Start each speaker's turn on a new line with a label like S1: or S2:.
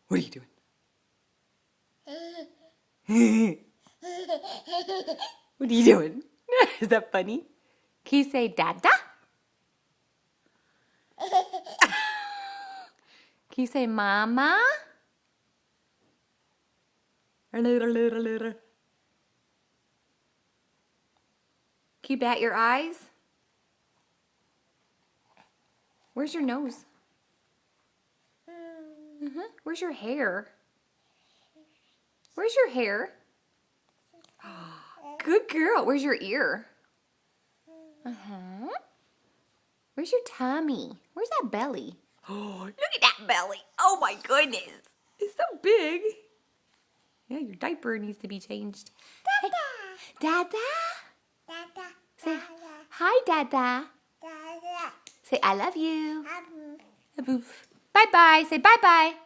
S1: What are you doing? What are you doing? Is that funny? Can you say Dada? Can you say Mama? Can you bat your eyes? Where's your nose? Where's your hair? Where's your hair? Good girl. Where's your ear? Where's your tummy? Where's that belly? Oh, look at that belly. Oh my goodness. It's so big. Yeah, your diaper needs to be changed. Dada. Hey, Dada.
S2: Dada.
S1: Say hi, Dada.
S2: Dada.
S1: Say I love you. Bye-bye. Say bye-bye.